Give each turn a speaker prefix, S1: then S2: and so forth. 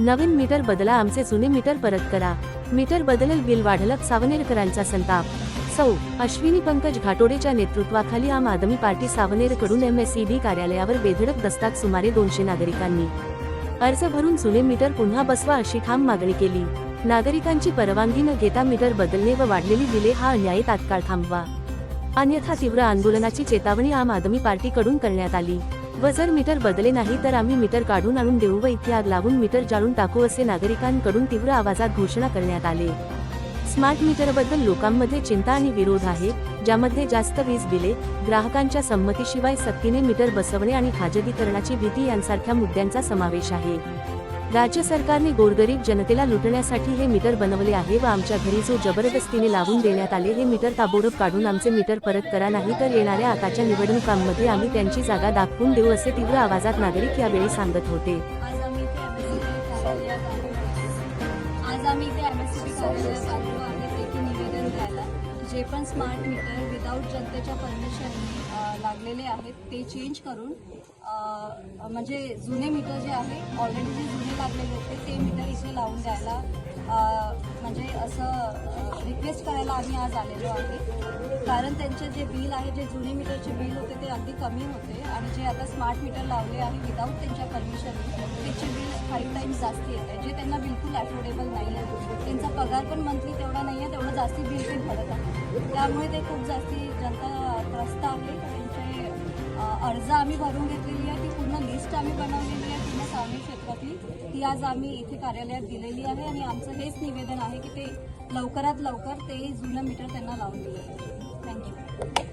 S1: नवीन metre बदला, आमचे जुने मीटर परत करा, मीटर बदलल बिल वाढलं, सावनेरकरांचा संताप। सौ अश्विनी पंकज घाटोडेच्या नेतृत्वाखाली आम आदमी पार्टी सावनेरकडून MSED कार्यालयावर बेधडक दस्तात सुमारे 200 नागरिकांनी अर्ज भरून जुने मीटर पुन्हा बसवा अशी ठाम मागणी केली। नागरिकांची परवानगी न घेता मीटर बदलणे व वाढलेली बिले हा अन्याय तात्काळ थांबवा, अन्यथा तीव्र आंदोलनाची चेतावणी आम आदमी पार्टीकडून करण्यात आली व जर मीटर बदले नाही तर आम्ही मीटर काढून आणून देऊ व इथे आग लावून मीटर जाळून टाकू असे नागरिकांकडून तीव्र आवाजात घोषणा करण्यात आले। स्मार्ट मीटरबद्दल लोकांमध्ये चिंता आणि विरोध आहे, ज्यामध्ये जास्त वीज बिले, ग्राहकांच्या संमतीशिवाय सक्तीने मीटर बसवणे आणि खाजगीकरणाची भीती यांसारख्या मुद्द्यांचा समावेश आहे। राज्य सरकारने गोरगरीब जनतेला लुटण्यासाठी हे मीटर बनवले आहे व आमच्या घरी जो जबरदस्तीने लावून देण्यात आले हे मीटर ताबडतोब काढून आमचे मीटर परत करा, नाही तर येणाऱ्या आताच्या निवडणुकांमध्ये आम्ही त्यांची जागा दाखवून देऊ असे तीव्र आवाजात नागरिक यावेळी सांगत होते।
S2: आज आम्ही इथे MSED कार्यालयात आलो आहे एक निवेदन द्यायला। जे पण स्मार्ट मीटर विदाऊट जनतेच्या परमिशनने लागलेले आहेत ते चेंज करून म्हणजे जुने मीटर जे आहे ऑलरेडी जे जुने लागलेले होते ते मीटर इथे लावून द्यायला म्हणजे असं रिक्वेस्ट करायला आम्ही आज आलेलो आहे। कारण त्यांचे जे बिल आहे, जे जुने मीटरचे बिल होते ते अगदी कमी होते आणि जे आता स्मार्ट मीटर लावले आहे विदाऊट त्यांच्या परमिशनने त्याचे बिल 5 टाइम्स जास्ती येत आहे, जे त्यांना बिलकुल अफोर्डेबल नाही आहे। त्यांचा पगार पण मंथली तेवढा नाही आहे, तेवढं जास्ती बिल ते भरत आहे, त्यामुळे ते खूप जास्ती जनता त्रस्त आहे। त्यांचे अर्ज आम्ही भरून घेतलेली आहे, ती पूर्ण लिस्ट आम्ही बनवलेली आहे पूर्ण सावनेर क्षेत्रातली, ती आज आम्ही इथे कार्यालयात दिलेली आहे आणि आमचं हेच निवेदन आहे की ते लवकरात लवकर ते जुनं मीटर त्यांना लावून दिलं। थँक्यू।